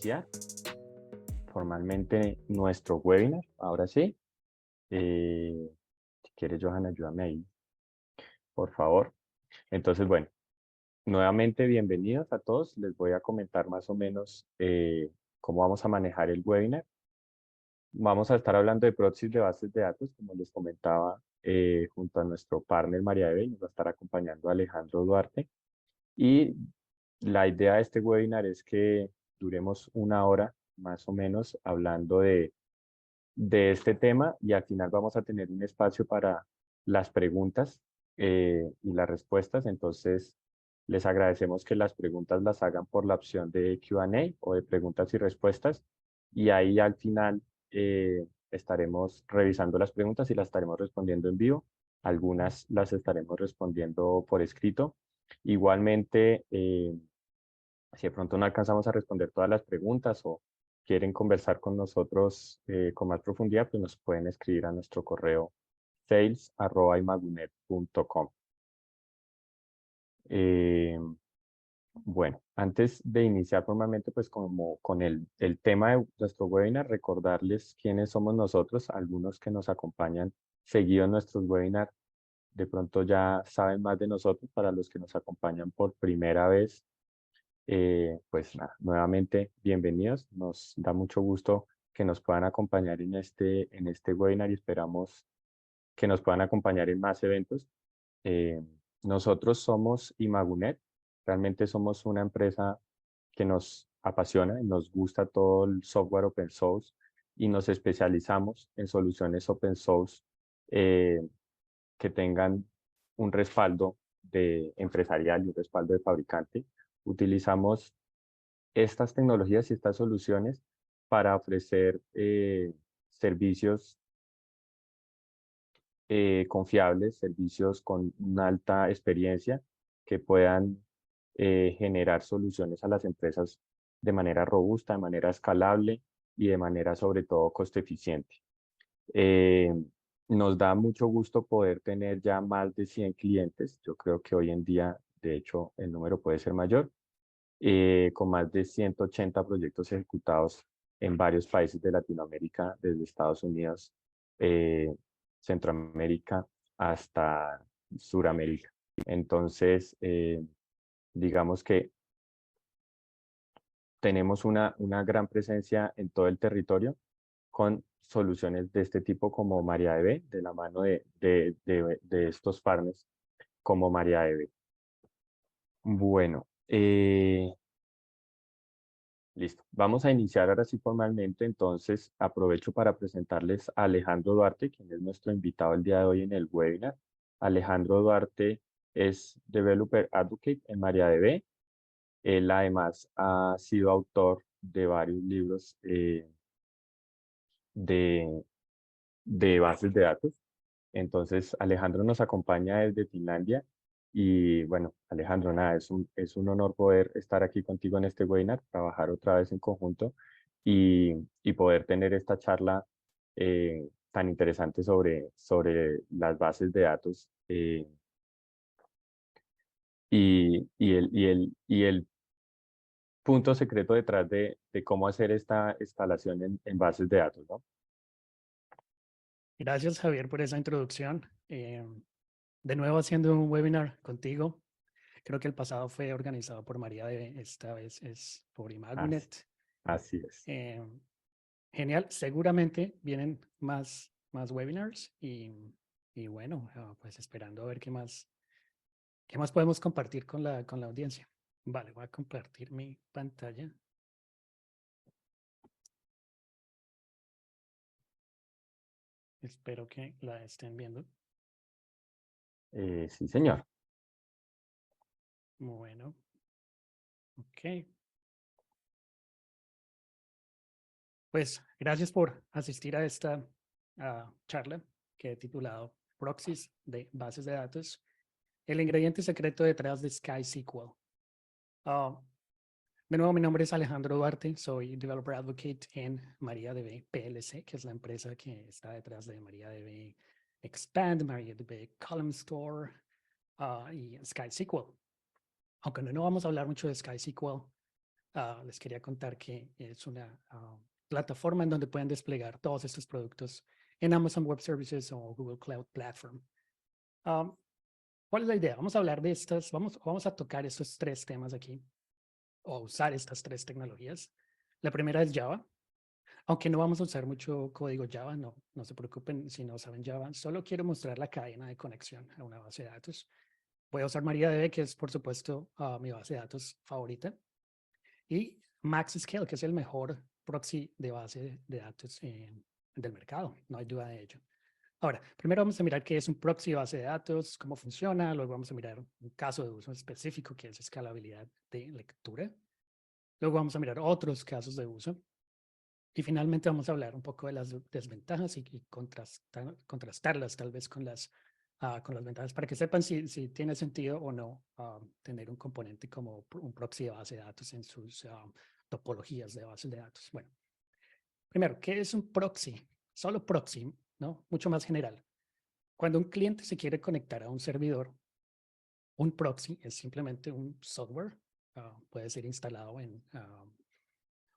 iniciar formalmente nuestro webinar. Ahora sí, si quieres, Johan, ayúdame ahí, por favor. Entonces, bueno, nuevamente bienvenidos a todos. Les voy a comentar más o menos cómo vamos a manejar el webinar. Vamos a estar hablando de proxies de bases de datos, como les comentaba, junto a nuestro partner MariaDB. Nos va a estar acompañando Alejandro Duarte. Y la idea de este webinar es que duremos una hora más o menos hablando de este tema, y al final vamos a tener un espacio para las preguntas y las respuestas. Entonces, les agradecemos que las preguntas las hagan por la opción de Q&A o de preguntas y respuestas, y ahí al final estaremos revisando las preguntas y las estaremos respondiendo en vivo. Algunas las estaremos respondiendo por escrito. Igualmente, si de pronto no alcanzamos a responder todas las preguntas o quieren conversar con nosotros con más profundidad, pues nos pueden escribir a nuestro correo sales@imagunet.com. Bueno, antes de iniciar formalmente, pues como con el tema de nuestro webinar, recordarles quiénes somos nosotros. Algunos que nos acompañan seguido en nuestros webinars, de pronto ya saben más de nosotros. Para los que nos acompañan por primera vez, pues nada, nuevamente bienvenidos. Nos da mucho gusto que nos puedan acompañar en este webinar, y esperamos que nos puedan acompañar en más eventos. Nosotros somos Imagunet. Realmente somos una empresa que nos apasiona y nos gusta todo el software open source, y nos especializamos en soluciones open source eh, que tengan un respaldo de empresarial y un respaldo de fabricante. Utilizamos estas tecnologías y estas soluciones para ofrecer servicios confiables, servicios con una alta experiencia, que puedan generar soluciones a las empresas de manera robusta, de manera escalable y de manera sobre todo costo eficiente. Eh, Nos da mucho gusto poder tener ya más de 100 clientes. Yo creo que hoy en día, de hecho, el número puede ser mayor, con más de 180 proyectos ejecutados en varios países de Latinoamérica, desde Estados Unidos, eh, Centroamérica hasta Suramérica. Entonces, digamos que tenemos una gran presencia en todo el territorio con soluciones de este tipo como MariaDB, de la mano de estos partners como MariaDB. Bueno, listo. Vamos a iniciar ahora sí formalmente. Entonces, aprovecho para presentarles a Alejandro Duarte, quien es nuestro invitado el día de hoy en el webinar. Alejandro Duarte es Developer Advocate en MariaDB. Él además ha sido autor de varios libros de, de bases de datos. Entonces, Alejandro nos acompaña desde Finlandia. Y bueno, Alejandro, nada, es un honor poder estar aquí contigo en este webinar, trabajar otra vez en conjunto y poder tener esta charla tan interesante sobre las bases de datos y el punto secreto detrás de cómo hacer esta escalación en bases de datos, ¿no? Gracias, Javier, por esa introducción. De nuevo haciendo un webinar contigo. Creo que el pasado fue organizado por María de, esta vez es por Así, Imagunet. así es. Eh, Genial, seguramente vienen más webinars y bueno, pues esperando a ver qué más podemos compartir con la audiencia. Vale, voy a compartir mi pantalla. Espero que la estén viendo. Sí, señor. Bueno, ok. Pues gracias por asistir a esta charla que he titulado Proxies de bases de datos, el ingrediente secreto detrás de SkySQL. Ah, de nuevo, mi nombre es Alejandro Duarte, soy Developer Advocate en MariaDB PLC, que es la empresa que está detrás de MariaDB Expand, MariaDB Column Store y SkySQL. Aunque no vamos a hablar mucho de SkySQL, les quería contar que es una plataforma en donde pueden desplegar todos estos productos en Amazon Web Services o Google Cloud Platform. ¿Cuál es la idea? Vamos a hablar de estas, vamos a tocar estos tres temas aquí, o usar estas tres tecnologías. La primera es Java. Aunque no vamos a usar mucho código Java, no se preocupen si no saben Java. Solo quiero mostrar la cadena de conexión a una base de datos. Voy a usar MariaDB, que es, por supuesto, mi base de datos favorita. Y MaxScale, que es el mejor proxy de base de datos del mercado. No hay duda de ello. Ahora, primero vamos a mirar qué es un proxy de base de datos, cómo funciona. Luego vamos a mirar un caso de uso específico, que es escalabilidad de lectura. Luego vamos a mirar otros casos de uso. Y finalmente vamos a hablar un poco de las desventajas y contrastarlas tal vez con las ventajas para que sepan si tiene sentido o no tener un componente como un proxy de base de datos en sus topologías de bases de datos. Bueno, primero, ¿qué es un proxy? Solo proxy, ¿no? Mucho más general. Cuando un cliente se quiere conectar a un servidor, un proxy es simplemente un software, puede ser instalado en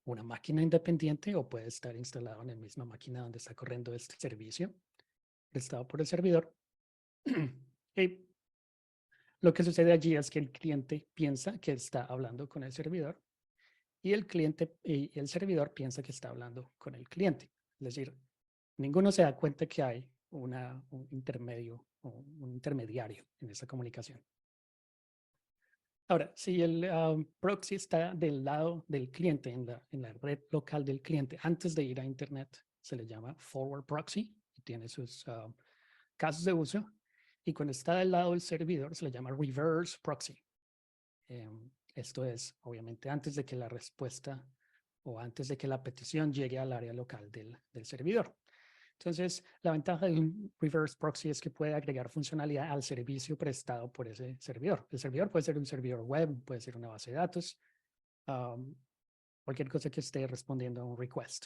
una máquina independiente o puede estar instalado en la misma máquina donde está corriendo este servicio prestado por el servidor. Y lo que sucede allí es que el cliente piensa que está hablando con el servidor y el servidor piensa que está hablando con el cliente. Es decir, ninguno se da cuenta que hay un intermedio o un intermediario en esa comunicación. Ahora, si el proxy está del lado del cliente, en la red local del cliente, antes de ir a Internet, se le llama forward proxy y tiene sus casos de uso. Y cuando está del lado del servidor, se le llama reverse proxy. Esto es, obviamente, antes de que la respuesta o antes de que la petición llegue al área local del servidor. Entonces, la ventaja de un reverse proxy es que puede agregar funcionalidad al servicio prestado por ese servidor. El servidor puede ser un servidor web, puede ser una base de datos, cualquier cosa que esté respondiendo a un request.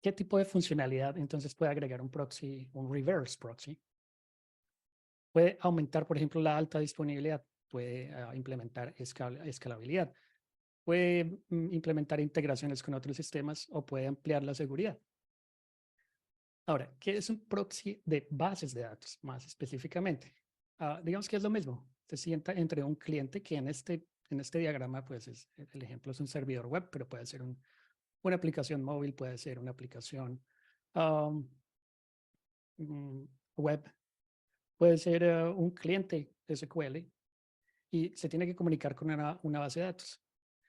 ¿Qué tipo de funcionalidad entonces puede agregar un proxy, un reverse proxy? Puede aumentar, por ejemplo, la alta disponibilidad, puede implementar escalabilidad, puede implementar integraciones con otros sistemas o puede ampliar la seguridad. Ahora, ¿qué es un proxy de bases de datos más específicamente? Digamos que es lo mismo. Se sienta entre un cliente que en este diagrama, pues el ejemplo es un servidor web, pero puede ser una aplicación móvil, puede ser una aplicación web, puede ser un cliente SQL y se tiene que comunicar con una base de datos.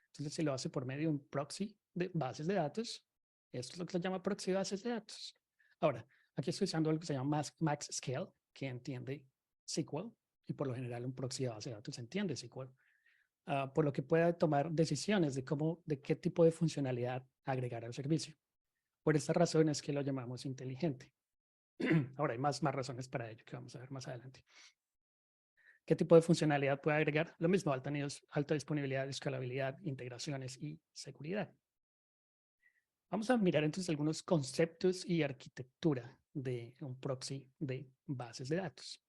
Entonces, si lo hace por medio de un proxy de bases de datos, esto es lo que se llama proxy de bases de datos. Ahora, aquí estoy usando algo que se llama MaxScale, que entiende SQL, y por lo general un proxy de base de datos entiende SQL, por lo que puede tomar decisiones de qué tipo de funcionalidad agregar al servicio. Por esta razón es que lo llamamos inteligente. Ahora hay más razones para ello que vamos a ver más adelante. ¿Qué tipo de funcionalidad puede agregar? Lo mismo, alta disponibilidad, escalabilidad, integraciones y seguridad. Vamos a mirar entonces algunos conceptos y arquitectura de un proxy de bases de datos.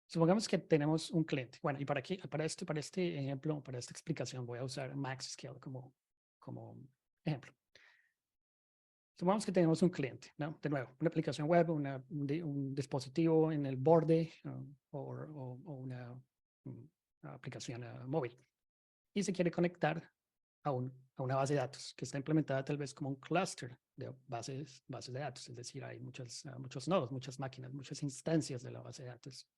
Supongamos que tenemos un cliente. Bueno, y para este ejemplo, para esta explicación, voy a usar MaxScale como ejemplo. Supongamos que tenemos un cliente, ¿no? De nuevo, una aplicación web, un dispositivo en el borde o una aplicación móvil. Y se quiere conectar a una base de datos que está implementada tal vez como un clúster de bases de datos. Es decir, hay muchos nodos, muchas máquinas, muchas instancias de la base de datos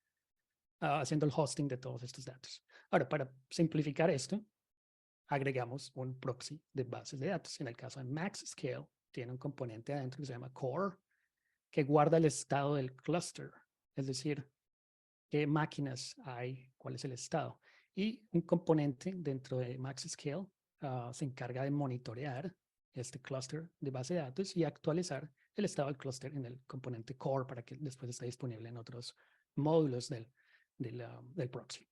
haciendo el hosting de todos estos datos. Ahora, para simplificar esto, agregamos un proxy de bases de datos. En el caso de MaxScale, tiene un componente adentro que se llama Core, que guarda el estado del clúster, es decir, qué máquinas hay, cuál es el estado. Y un componente dentro de MaxScale se encarga de monitorear este clúster de base de datos y actualizar el estado del clúster en el componente Core para que después esté disponible en otros módulos del proxy.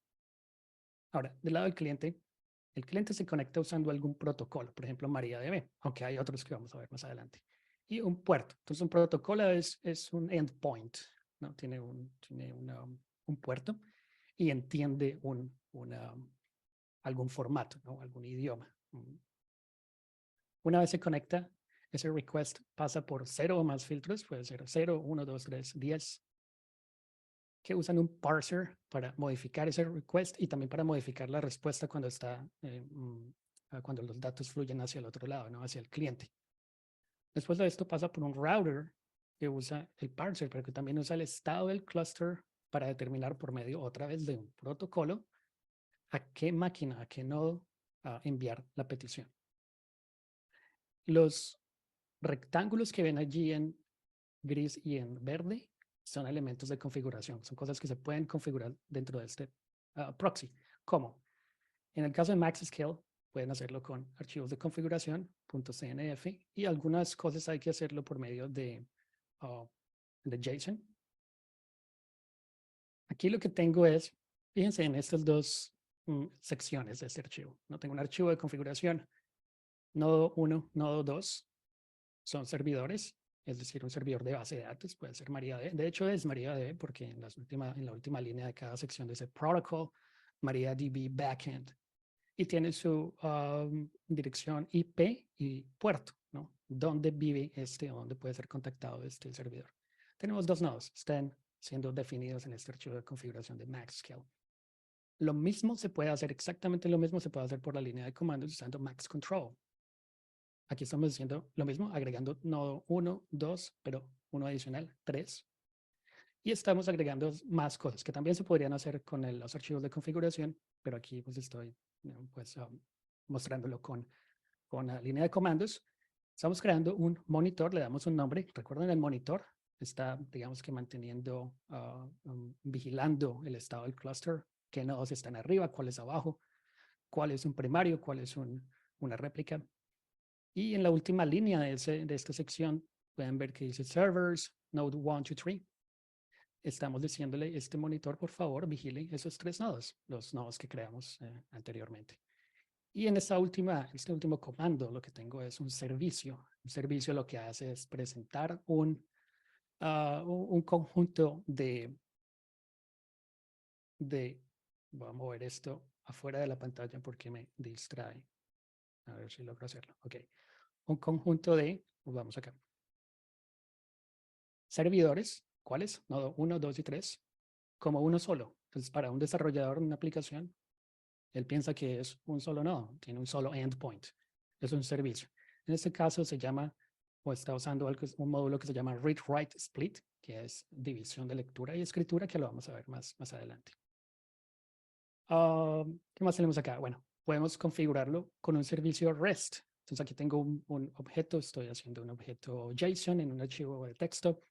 Ahora, del lado del cliente, el cliente se conecta usando algún protocolo, por ejemplo, MariaDB, aunque hay otros que vamos a ver más adelante. Y un puerto. Entonces, un protocolo es un endpoint, ¿no? Tiene un puerto y entiende algún formato, ¿no? Algún idioma. Una vez se conecta, ese request pasa por 0 o más filtros, puede ser 0, 1, 2, 3, 10, que usan un parser para modificar ese request y también para modificar la respuesta cuando cuando los datos fluyen hacia el otro lado, ¿no? Hacia el cliente. Después de esto pasa por un router que usa el parser, pero que también usa el estado del cluster para determinar por medio otra vez de un protocolo a qué máquina, a qué nodo enviar la petición. Los rectángulos que ven allí en gris y en verde son elementos de configuración, son cosas que se pueden configurar dentro de este proxy. ¿Cómo? En el caso de MaxScale, pueden hacerlo con archivos de configuración, .cnf, y algunas cosas hay que hacerlo por medio de JSON. Aquí lo que tengo es, fíjense en estas dos secciones de este archivo. ¿No? Tengo un archivo de configuración, nodo 1, nodo 2, son servidores, es decir, un servidor de base de datos, puede ser MariaDB. De hecho, es MariaDB porque en la última línea de cada sección dice protocol, MariaDB backend. Y tiene su dirección IP y puerto, ¿no? Dónde vive o dónde puede ser contactado este servidor. Tenemos dos nodos, están siendo definidos en este archivo de configuración de MaxScale. Lo mismo se puede hacer, exactamente lo mismo se puede hacer por la línea de comandos usando MaxControl. Aquí estamos haciendo lo mismo, agregando nodo 1, 2, pero uno adicional, 3. Y estamos agregando más cosas que también se podrían hacer con los archivos de configuración, pero aquí pues estoy mostrándolo con la línea de comandos. Estamos creando un monitor, le damos un nombre. Recuerden, el monitor está, digamos que manteniendo, vigilando el estado del cluster, qué nodos están arriba, cuáles abajo, cuál es un primario, cuál es una réplica. Y en la última línea de esta sección pueden ver que dice servers, node 1, 2, 3. Estamos diciéndole este monitor, por favor, vigile esos 3 nodos, los nodos que creamos anteriormente. Y en este último comando, lo que tengo es un servicio. Un servicio lo que hace es presentar un conjunto voy a mover esto afuera de la pantalla porque me distrae. A ver si logro hacerlo. Ok. Un conjunto vamos acá. Servidores, ¿cuáles? Nodo 1, 2 y 3, como uno solo. Entonces, para un desarrollador de una aplicación, él piensa que es un solo nodo, tiene un solo endpoint. Es un servicio. En este caso se llama, o está usando un módulo que se llama read-write-split, que es división de lectura y escritura, que lo vamos a ver más adelante. ¿Qué más tenemos acá? Bueno, podemos configurarlo con un servicio REST. Entonces aquí tengo un objeto, estoy haciendo un objeto JSON en un archivo de texto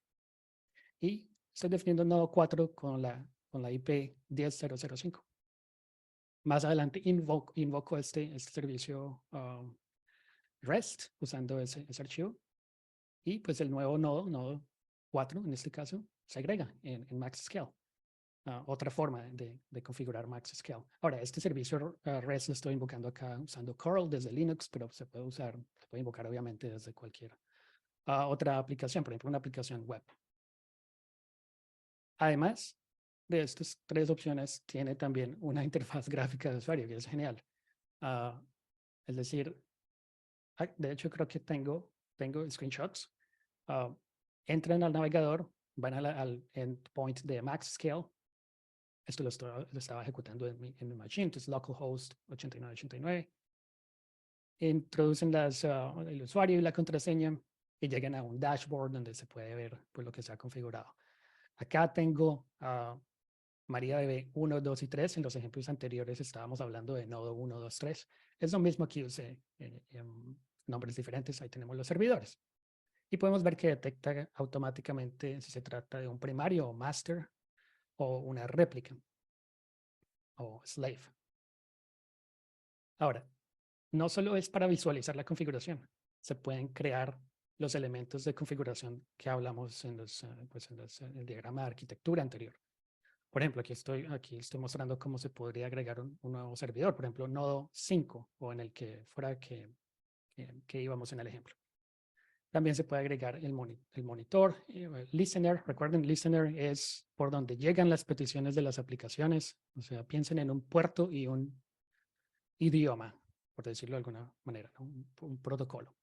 y estoy definiendo un nodo 4 con la IP 10.0.0.5. Más adelante invoco este servicio REST usando ese archivo y pues el nuevo nodo 4 en este caso, se agrega en MaxScale. Otra forma de configurar MaxScale. Ahora, este servicio REST lo estoy invocando acá usando curl desde Linux, pero se puede invocar obviamente desde cualquier otra aplicación, por ejemplo, una aplicación web. Además de estas 3 opciones, tiene también una interfaz gráfica de usuario, que es genial. Es decir, de hecho creo que tengo screenshots. Entran al navegador, van al endpoint de MaxScale. Esto lo estaba ejecutando en mi machine, entonces localhost 8989. Introducen el usuario y la contraseña y llegan a un dashboard donde se puede ver pues, lo que se ha configurado. Acá tengo MariaDB 1, 2 y 3. En los ejemplos anteriores estábamos hablando de nodo 1, 2, 3. Es lo mismo aquí, usé nombres diferentes. Ahí tenemos los servidores. Y podemos ver que detecta automáticamente si se trata de un primario o master o una réplica o slave. Ahora, no solo es para visualizar la configuración, se pueden crear los elementos de configuración que hablamos en el diagrama de arquitectura anterior. Por ejemplo, aquí estoy mostrando cómo se podría agregar un nuevo servidor, por ejemplo, nodo 5 o en el que fuera que íbamos en el ejemplo. También se puede agregar el monitor, listener. Recuerden, listener es por donde llegan las peticiones de las aplicaciones. O sea, piensen en un puerto y un idioma, por decirlo de alguna manera, ¿no? Un protocolo.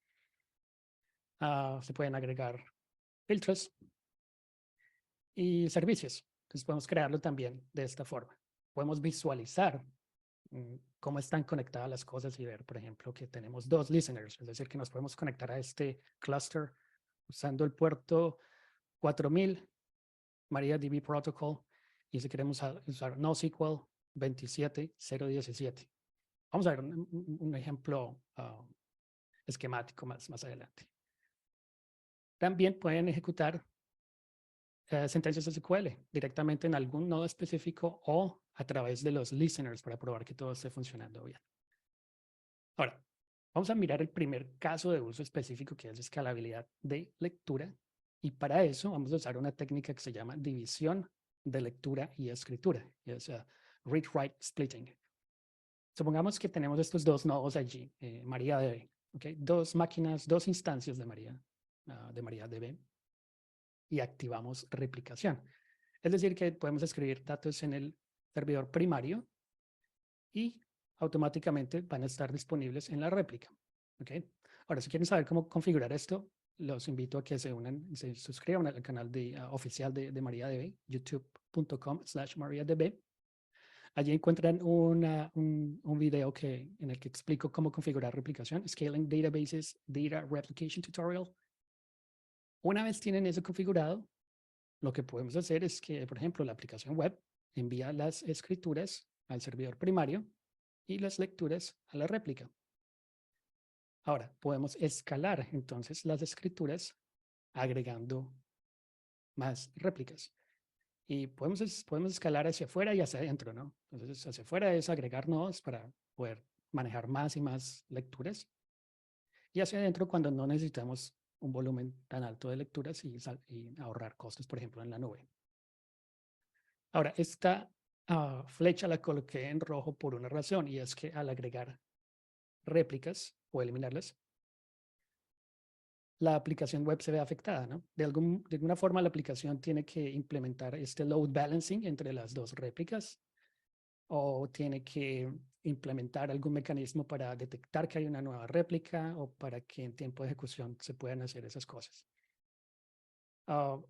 Se pueden agregar filtros y servicios. Entonces podemos crearlo también de esta forma. Podemos visualizar cómo están conectadas las cosas y ver, por ejemplo, que tenemos dos listeners, es decir, que nos podemos conectar a este cluster usando el puerto 4000 MariaDB Protocol y si queremos usar NoSQL 27017. Vamos a ver un ejemplo esquemático más adelante. También pueden ejecutar sentencias SQL directamente en algún nodo específico o a través de los listeners para probar que todo esté funcionando bien. Ahora, vamos a mirar el primer caso de uso específico que es escalabilidad de lectura y para eso vamos a usar una técnica que se llama división de lectura y escritura, o sea, read-write splitting. Supongamos que tenemos estos dos nodos allí, MariaDB, ¿okay? Dos máquinas, dos instancias de MariaDB y activamos replicación. Es decir, que podemos escribir datos en el servidor primario y automáticamente van a estar disponibles en la réplica. ¿Okay? Ahora, si quieren saber cómo configurar esto, los invito a que se unan, se suscriban al canal oficial de MariaDB, youtube.com/MariaDB. Allí encuentran un video en el que explico cómo configurar replicación, Scaling Databases, Data Replication Tutorial. Una vez tienen eso configurado, lo que podemos hacer es que, por ejemplo, la aplicación web envía las escrituras al servidor primario y las lecturas a la réplica. Ahora, podemos escalar entonces las escrituras agregando más réplicas. Y podemos escalar hacia afuera y hacia adentro, ¿no? Entonces, hacia afuera es agregar nodos para poder manejar más y más lecturas. Y hacia adentro cuando no necesitamos un volumen tan alto de lecturas y ahorrar costos, por ejemplo, en la nube. Ahora, esta flecha la coloqué en rojo por una razón, y es que al agregar réplicas o eliminarlas, la aplicación web se ve afectada, ¿no? De alguna forma la aplicación tiene que implementar este load balancing entre las dos réplicas o tiene que implementar algún mecanismo para detectar que hay una nueva réplica o para que en tiempo de ejecución se puedan hacer esas cosas. Ahora,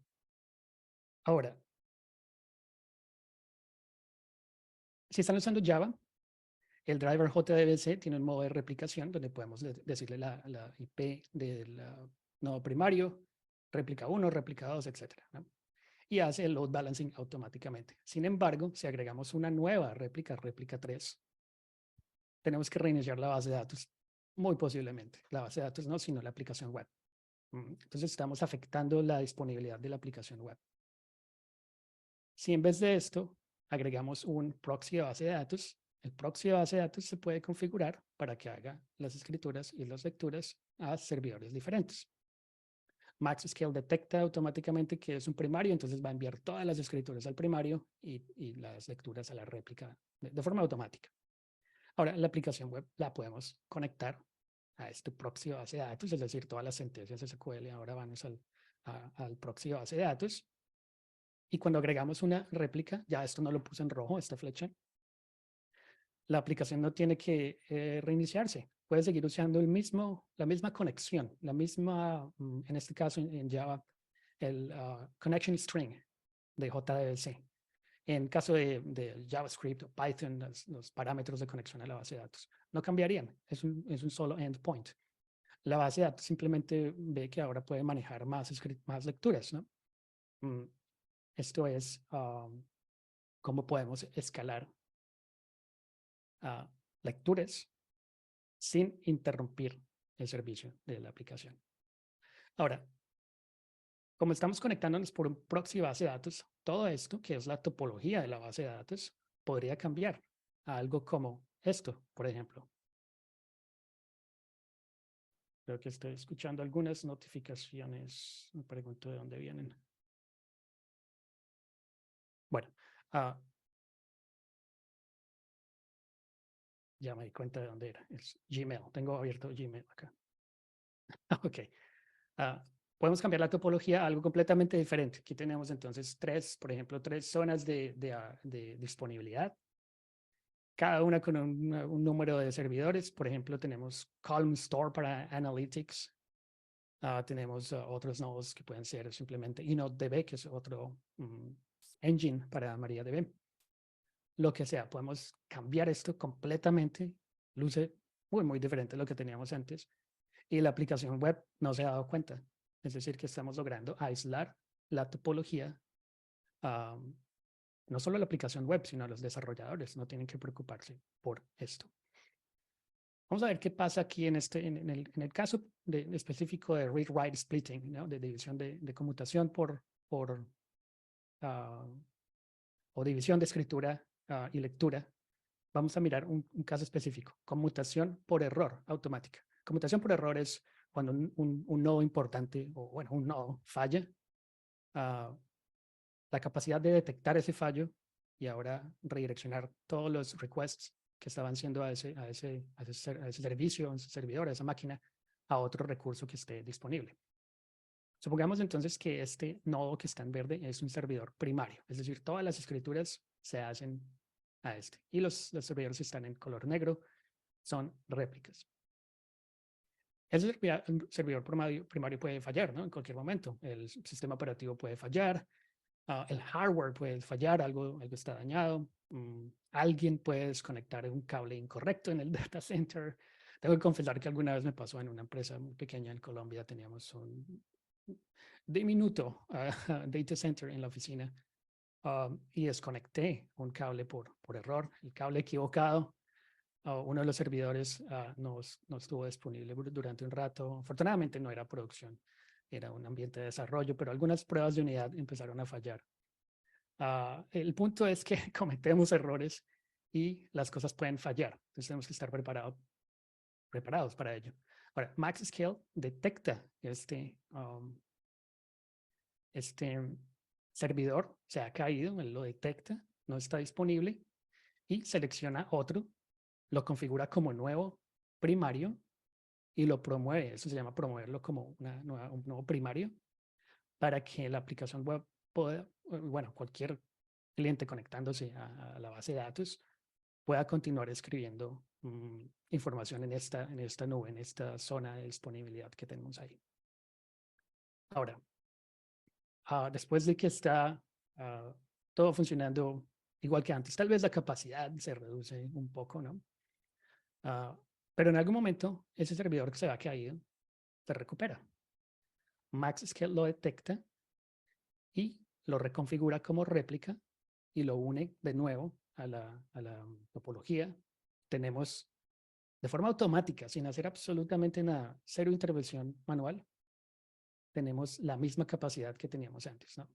si están usando Java, el driver JDBC tiene un modo de replicación donde podemos decirle la IP del nodo primario, réplica 1, réplica 2, etcétera, ¿no? Y hace el load balancing automáticamente. Sin embargo, si agregamos una nueva réplica 3, tenemos que reiniciar la base de datos, muy posiblemente. La base de datos no, sino la aplicación web. Entonces estamos afectando la disponibilidad de la aplicación web. Si en vez de esto agregamos un proxy de base de datos, el proxy de base de datos se puede configurar para que haga las escrituras y las lecturas a servidores diferentes. MaxScale detecta automáticamente que es un primario, entonces va a enviar todas las escrituras al primario y las lecturas a la réplica de forma automática. Ahora, la aplicación web la podemos conectar a este proxy de base de datos, es decir, todas las sentencias SQL ahora van al proxy de base de datos. Y cuando agregamos una réplica, ya esto no lo puse en rojo, esta flecha, la aplicación no tiene que reiniciarse. Puede seguir usando la misma conexión, en este caso en Java, el connection string de JDBC. En caso de JavaScript o Python, los parámetros de conexión a la base de datos no cambiarían. Es un solo endpoint. La base de datos simplemente ve que ahora puede manejar más lecturas, ¿no? Esto es cómo podemos escalar lecturas sin interrumpir el servicio de la aplicación. Ahora, como estamos conectándonos por un proxy base de datos, todo esto, que es la topología de la base de datos, podría cambiar a algo como esto, por ejemplo. Creo que estoy escuchando algunas notificaciones. Me pregunto de dónde vienen. Bueno, ya me di cuenta de dónde era. Es Gmail. Tengo abierto Gmail acá. Ok. Podemos cambiar la topología a algo completamente diferente. Aquí tenemos entonces por ejemplo, tres zonas de disponibilidad. cada una con un número de servidores. Por ejemplo, tenemos Column Store para Analytics. Tenemos otros nodos que pueden ser simplemente InnoDB, que es otro engine para MariaDB. Lo que sea, podemos cambiar esto completamente. Luce muy diferente a lo que teníamos antes. Y la aplicación web no se ha dado cuenta. Es decir, que estamos logrando aislar la topología. No solo la aplicación web, sino los desarrolladores no tienen que preocuparse por esto. Vamos a ver qué pasa aquí en el caso específico de read-write splitting, ¿no? De división de conmutación o división de escritura y lectura. Vamos a mirar un caso específico, conmutación por error automática. Conmutación por error es cuando un nodo importante, o bueno, un nodo falla, la capacidad de detectar ese fallo y ahora redireccionar todos los requests que estaban siendo a ese servicio, a ese servidor, a esa máquina, a otro recurso que esté disponible. Supongamos entonces que este nodo que está en verde es un servidor primario, es decir, todas las escrituras se hacen a este. Y los servidores que están en color negro son réplicas. Ese servidor primario puede fallar, ¿no? En cualquier momento. El sistema operativo puede fallar, el hardware puede fallar, algo está dañado, alguien puede desconectar un cable incorrecto en el data center. Tengo que confesar que alguna vez me pasó en una empresa muy pequeña en Colombia, teníamos un diminuto data center en la oficina y desconecté un cable por error, el cable equivocado. Uno de los servidores no estuvo disponible durante un rato. Afortunadamente no era producción, era un ambiente de desarrollo, pero algunas pruebas de unidad empezaron a fallar. El punto es que cometemos errores y las cosas pueden fallar. Entonces tenemos que estar preparados para ello. Ahora, MaxScale detecta este servidor, se ha caído, él lo detecta, no está disponible y selecciona otro, lo configura como nuevo primario y lo promueve. Eso se llama promoverlo como un nuevo primario para que la aplicación web pueda, bueno, cualquier cliente conectándose a la base de datos pueda continuar escribiendo información en esta nube, en esta zona de disponibilidad que tenemos ahí. Ahora, después de que está todo funcionando igual que antes, tal vez la capacidad se reduce un poco, ¿no? Pero en algún momento ese servidor que se ha caído se recupera. MaxScale lo detecta y lo reconfigura como réplica y lo une de nuevo a la topología. Tenemos de forma automática, sin hacer absolutamente nada, cero intervención manual, tenemos la misma capacidad que teníamos antes, ¿no?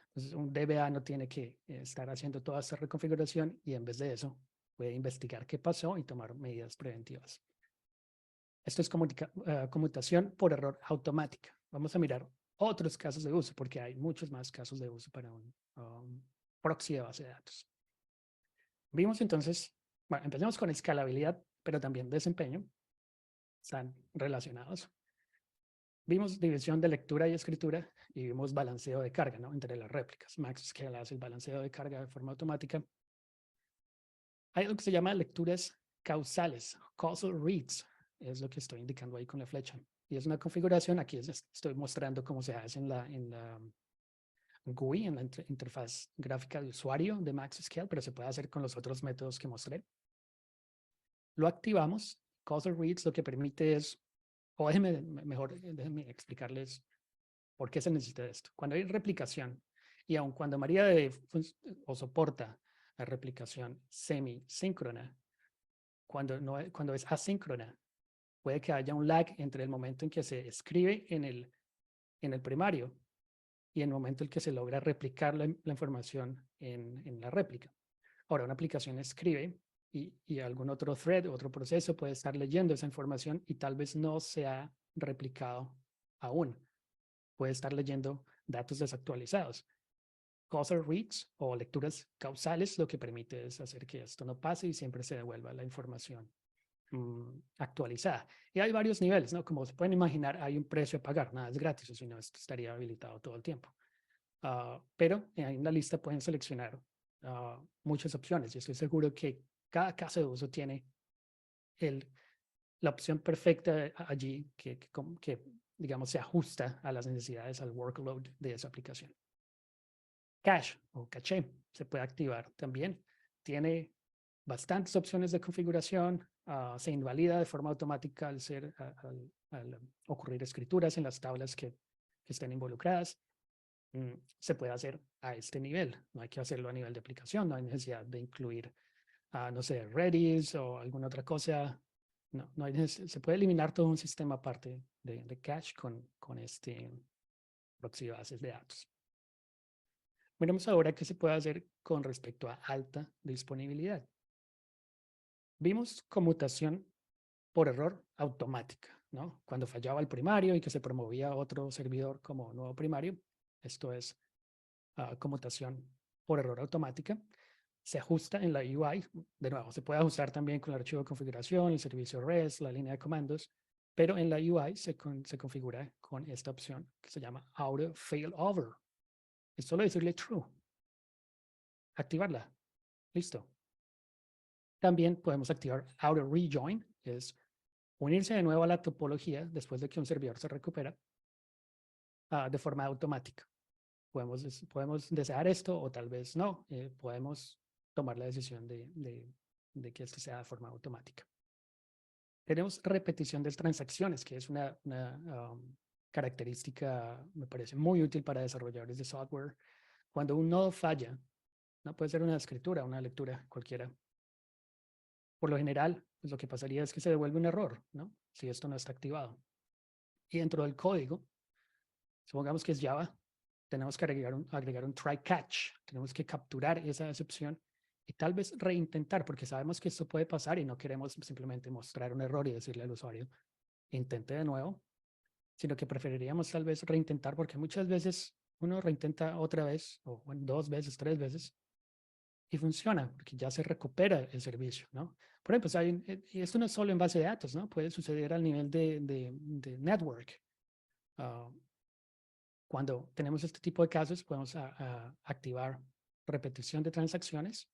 Entonces, un DBA no tiene que estar haciendo toda esta reconfiguración y en vez de eso puede investigar qué pasó y tomar medidas preventivas. Esto es conmutación por error automática. Vamos a mirar otros casos de uso porque hay muchos más casos de uso para un proxy de base de datos. Vimos entonces, bueno, empecemos con escalabilidad, pero también desempeño. Están relacionados. Vimos división de lectura y escritura y vimos balanceo de carga, ¿no? Entre las réplicas. MaxScale hace el balanceo de carga de forma automática. Hay algo que se llama lecturas causales, causal reads, es lo que estoy indicando ahí con la flecha. Y es una configuración, aquí estoy mostrando cómo se hace en la GUI, en la interfaz gráfica de usuario de MaxScale, pero se puede hacer con los otros métodos que mostré. Lo activamos. Causal reads lo que permite es, o déjenme explicarles por qué se necesita esto. Cuando hay replicación, y aun cuando MariaDB o soporta la replicación semi-síncrona, cuando es asíncrona, puede que haya un lag entre el momento en que se escribe en el primario y el momento en que se logra replicar la información en la réplica. Ahora, una aplicación escribe y algún otro thread, otro proceso puede estar leyendo esa información y tal vez no se ha replicado aún. Puede estar leyendo datos desactualizados. Causal reads o lecturas causales lo que permite es hacer que esto no pase y siempre se devuelva la información actualizada. Y hay varios niveles, ¿no? Como se pueden imaginar, hay un precio a pagar, nada es gratis, o si no, esto estaría habilitado todo el tiempo. Pero en la lista pueden seleccionar muchas opciones y estoy seguro que cada caso de uso tiene la opción perfecta allí que, digamos, se ajusta a las necesidades, al workload de esa aplicación. Cache o caché se puede activar también. Tiene bastantes opciones de configuración. Se invalida de forma automática al ocurrir escrituras en las tablas que estén involucradas. Se puede hacer a este nivel. No hay que hacerlo a nivel de aplicación. No hay necesidad de incluir, no sé, Redis o alguna otra cosa. No hay se puede eliminar todo un sistema aparte de cache con este proxy de bases de datos. Veremos ahora qué se puede hacer con respecto a alta disponibilidad. Vimos conmutación por error automática, ¿no? Cuando fallaba el primario y que se promovía otro servidor como nuevo primario, esto es conmutación por error automática. Se ajusta en la UI, de nuevo, se puede ajustar también con el archivo de configuración, el servicio REST, la línea de comandos, pero en la UI se configura con esta opción que se llama Auto Failover. Es solo decirle true, activarla, listo. También podemos activar Auto Rejoin, que es unirse de nuevo a la topología después de que un servidor se recupera de forma automática. Podemos desear esto o tal vez no. Podemos tomar la decisión de que esto sea de forma automática. Tenemos repetición de transacciones, que es una característica, me parece muy útil para desarrolladores de software. Cuando un nodo falla, no puede ser una escritura, una lectura cualquiera. Por lo general, pues lo que pasaría es que se devuelve un error, ¿no? Si esto no está activado. Y dentro del código, supongamos que es Java, tenemos que agregar un try catch. Tenemos que capturar esa excepción y tal vez reintentar, porque sabemos que esto puede pasar y no queremos simplemente mostrar un error y decirle al usuario, intente de nuevo, sino que preferiríamos tal vez reintentar, porque muchas veces uno reintenta otra vez, o bueno, 2 veces, 3 veces, y funciona, porque ya se recupera el servicio, ¿no? Por ejemplo, y esto no es solo en base de datos, ¿no? Puede suceder al nivel de network. Cuando tenemos este tipo de casos, podemos activar repetición de transacciones.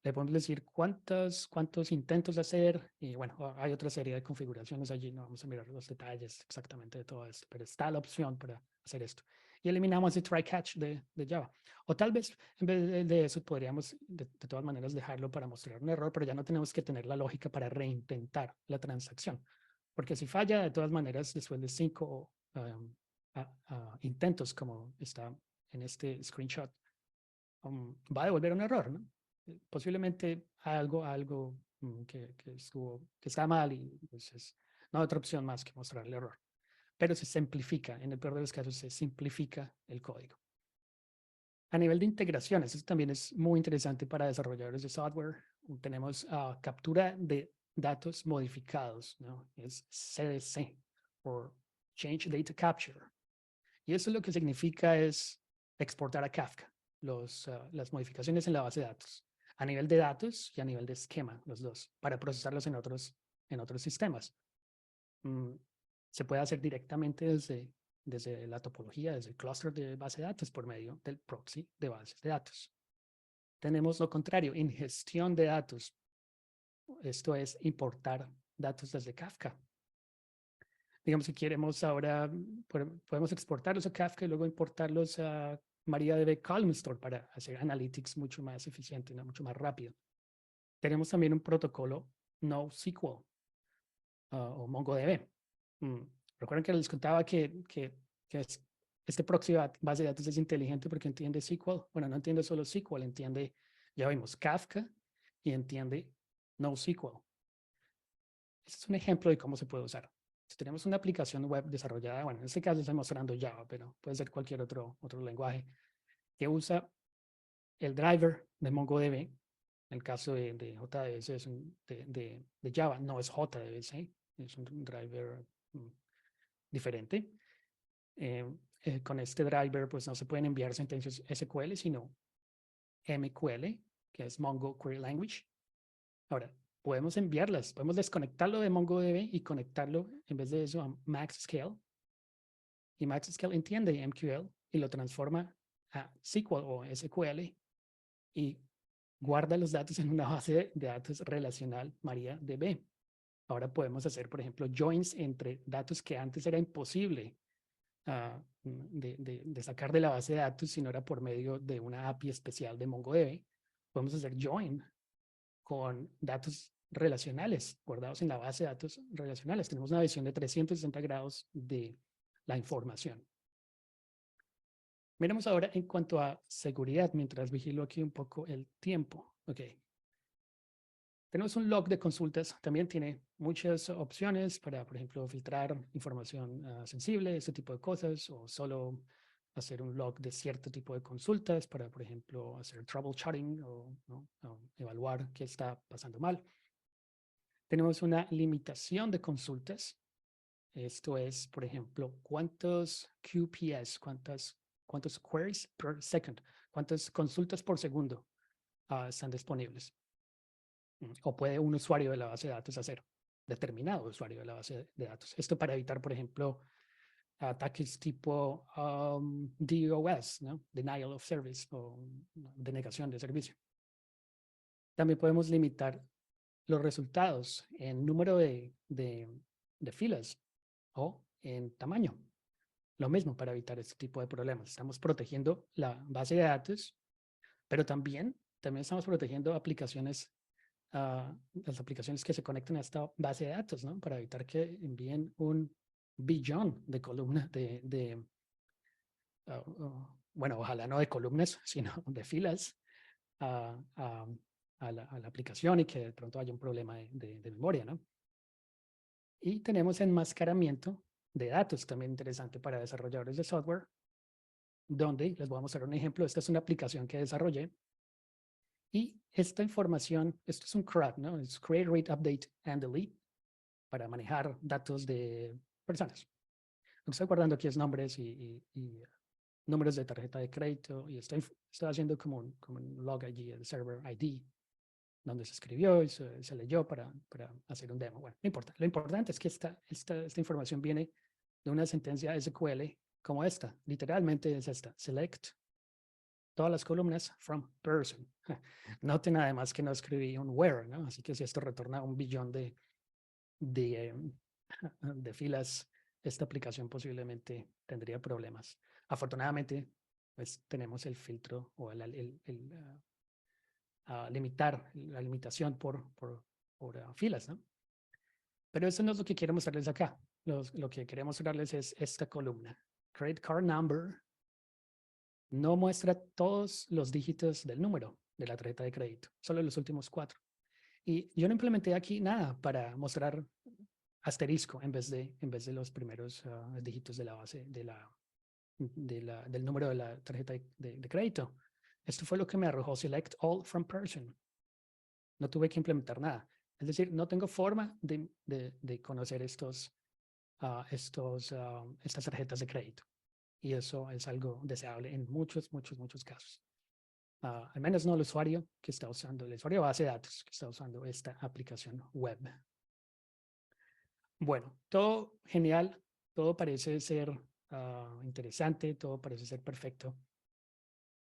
Le podemos decir cuántos intentos hacer y bueno, hay otra serie de configuraciones allí, no vamos a mirar los detalles exactamente de todo esto, pero está la opción para hacer esto. Y eliminamos el try catch de Java. O tal vez en vez de eso podríamos de todas maneras dejarlo para mostrar un error, pero ya no tenemos que tener la lógica para reintentar la transacción. Porque si falla, de todas maneras, después de 5 intentos, como está en este screenshot, va a devolver un error, ¿no? Posiblemente algo que está mal y pues no hay otra opción más que mostrar el error. Pero se simplifica, en el peor de los casos, se simplifica el código. A nivel de integraciones, eso también es muy interesante para desarrolladores de software. Tenemos captura de datos modificados, ¿no? Es CDC, o Change Data Capture. Y eso lo que significa es exportar a Kafka las modificaciones en la base de datos, a nivel de datos y a nivel de esquema, los dos, para procesarlos en otros sistemas. Se puede hacer directamente desde la topología, desde el clúster de base de datos por medio del proxy de bases de datos. Tenemos lo contrario, ingestión de datos. Esto es importar datos desde Kafka. Digamos que queremos ahora, podemos exportarlos a Kafka y luego importarlos a MariaDB Column Store para hacer analytics mucho más eficiente, ¿no? Mucho más rápido. Tenemos también un protocolo NoSQL o MongoDB. Recuerden que les contaba que este proxy base de datos es inteligente porque entiende SQL. Bueno, no entiende solo SQL, entiende, ya vimos, Kafka y entiende NoSQL. Este es un ejemplo de cómo se puede usar. Si tenemos una aplicación web desarrollada, bueno, en este caso estoy mostrando Java, pero puede ser cualquier otro lenguaje que usa el driver de MongoDB. En el caso de JDBC es de Java, no es JDBC, es un driver diferente. Con este driver, pues no se pueden enviar sentencias SQL, sino MQL, que es Mongo Query Language. Ahora, podemos enviarlas, podemos desconectarlo de MongoDB y conectarlo en vez de eso a MaxScale. Y MaxScale entiende MQL y lo transforma a SQL o SQL y guarda los datos en una base de datos relacional MariaDB. Ahora podemos hacer, por ejemplo, joins entre datos que antes era imposible de sacar de la base de datos si no era por medio de una API especial de MongoDB. Podemos hacer join con datos relacionales guardados en la base de datos relacionales. Tenemos una visión de 360 grados de la información. Miremos ahora en cuanto a seguridad, mientras vigilo aquí un poco el tiempo. Ok. Tenemos un log de consultas, también tiene muchas opciones para, por ejemplo, filtrar información sensible, ese tipo de cosas, o solo hacer un log de cierto tipo de consultas para, por ejemplo, hacer troubleshooting o evaluar qué está pasando mal. Tenemos una limitación de consultas. Esto es, por ejemplo, cuántos QPS, cuántos queries per second, cuántas consultas por segundo están disponibles. O puede un usuario de la base de datos hacer, determinado usuario de la base de datos. Esto para evitar, por ejemplo, ataques tipo DOS, ¿no? Denial of Service o denegación de servicio. También podemos limitar los resultados en número de filas o en tamaño. Lo mismo para evitar este tipo de problemas. Estamos protegiendo la base de datos, pero también estamos protegiendo aplicaciones, las aplicaciones que se conectan a esta base de datos, ¿no? Para evitar que envíen un billón de columnas bueno, ojalá no de columnas, sino de filas a la aplicación y que de pronto haya un problema de memoria, ¿no? Y tenemos enmascaramiento de datos, también interesante para desarrolladores de software, donde les voy a mostrar un ejemplo. Esta es una aplicación que desarrollé y esta información, esto es un CRUD, ¿no? Es Create, Read, Update and Delete para manejar datos de personas. Lo que estoy guardando aquí es nombres y números de tarjeta de crédito y estoy haciendo como un log allí, el server ID, donde se escribió y se leyó para hacer un demo. Bueno, no importa. Lo importante es que esta información viene de una sentencia SQL como esta. Literalmente es esta. Select todas las columnas from person. Noten además que no escribí un where, ¿no? Así que si esto retorna un billón de filas, esta aplicación posiblemente tendría problemas. Afortunadamente, pues tenemos el filtro o limitar la limitación por filas, ¿no? Pero eso no es lo que quiero mostrarles acá. Lo que quería mostrarles es esta columna. Credit card number no muestra todos los dígitos del número de la tarjeta de crédito, solo los últimos 4. Y yo no implementé aquí nada para mostrar asterisco en vez de los primeros dígitos de la base del número de la tarjeta de crédito. Esto fue lo que me arrojó Select All from Person. No tuve que implementar nada. Es decir, no tengo forma de conocer estas tarjetas de crédito. Y eso es algo deseable en muchos casos. Al menos no el usuario que está usando, el usuario de base de datos que está usando esta aplicación web. Bueno, todo genial, todo parece ser interesante, todo parece ser perfecto.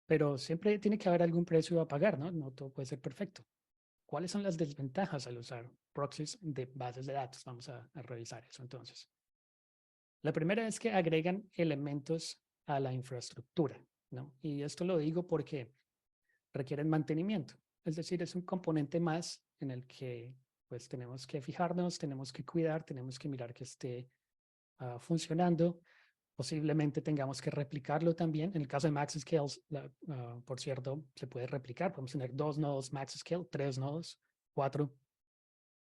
Pero siempre tiene que haber algún precio a pagar, ¿no? No todo puede ser perfecto. ¿Cuáles son las desventajas al usar proxies de bases de datos? Vamos a revisar eso entonces. La primera es que agregan elementos a la infraestructura, ¿no? Y esto lo digo porque requieren mantenimiento. Es decir, es un componente más en el que pues tenemos que fijarnos, tenemos que cuidar, tenemos que mirar que esté funcionando. Posiblemente tengamos que replicarlo también. En el caso de MaxScale, por cierto, se puede replicar. Podemos tener 2 nodos MaxScale, 3 nodos, 4,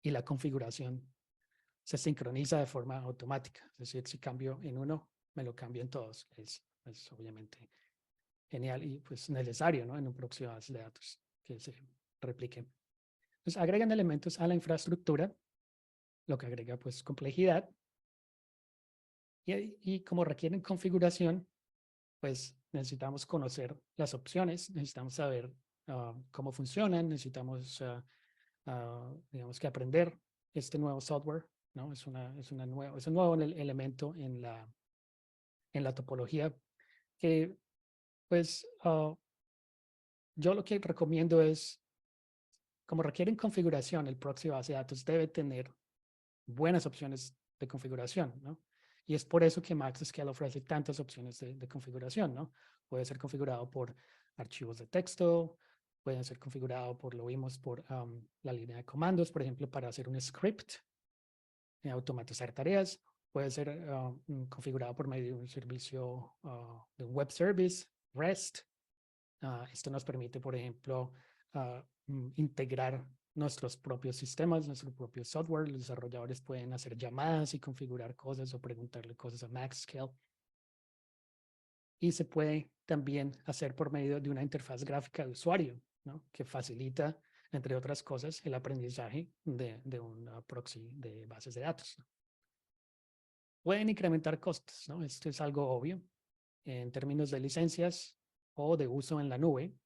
y la configuración se sincroniza de forma automática. Es decir, si cambio en uno, me lo cambio en todos. Es obviamente genial y pues necesario, ¿no? En un proxy de base de datos que se replique. Entonces, agregan elementos a la infraestructura, lo que agrega pues complejidad. Y como requieren configuración, pues necesitamos conocer las opciones, necesitamos saber cómo funcionan, necesitamos, digamos que aprender este nuevo software, ¿no? Es un nuevo elemento en la topología que, pues, yo lo que recomiendo es, como requieren configuración, el proxy base de datos debe tener buenas opciones de configuración, ¿no? Y es por eso que MaxScale ofrece tantas opciones de configuración, ¿no? Puede ser configurado por archivos de texto, pueden ser configurado por, lo vimos, por la línea de comandos, por ejemplo, para hacer un script, automatizar tareas, puede ser configurado por medio de un servicio de un web service, REST. Esto nos permite, por ejemplo, integrar nuestros propios sistemas, nuestro propio software. Los desarrolladores pueden hacer llamadas y configurar cosas o preguntarle cosas a MaxScale. Y se puede también hacer por medio de una interfaz gráfica de usuario, ¿no? Que facilita, entre otras cosas, el aprendizaje de un proxy de bases de datos, ¿no? Pueden incrementar costos, ¿no? Esto es algo obvio en términos de licencias o de uso en la nube,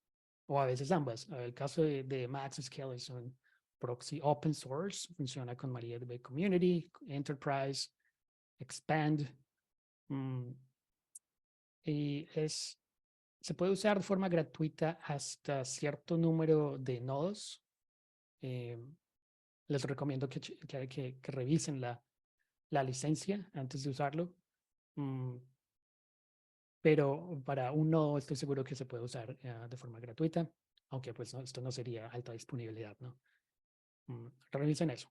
o a veces ambas. El caso de MaxScale es un proxy open source, funciona con MariaDB Community, Enterprise, Expand, y se puede usar de forma gratuita hasta cierto número de nodos. Les recomiendo que revisen la licencia antes de usarlo. Pero para un nodo estoy seguro que se puede usar de forma gratuita, aunque pues no, esto no sería alta disponibilidad, ¿no? Revisen eso.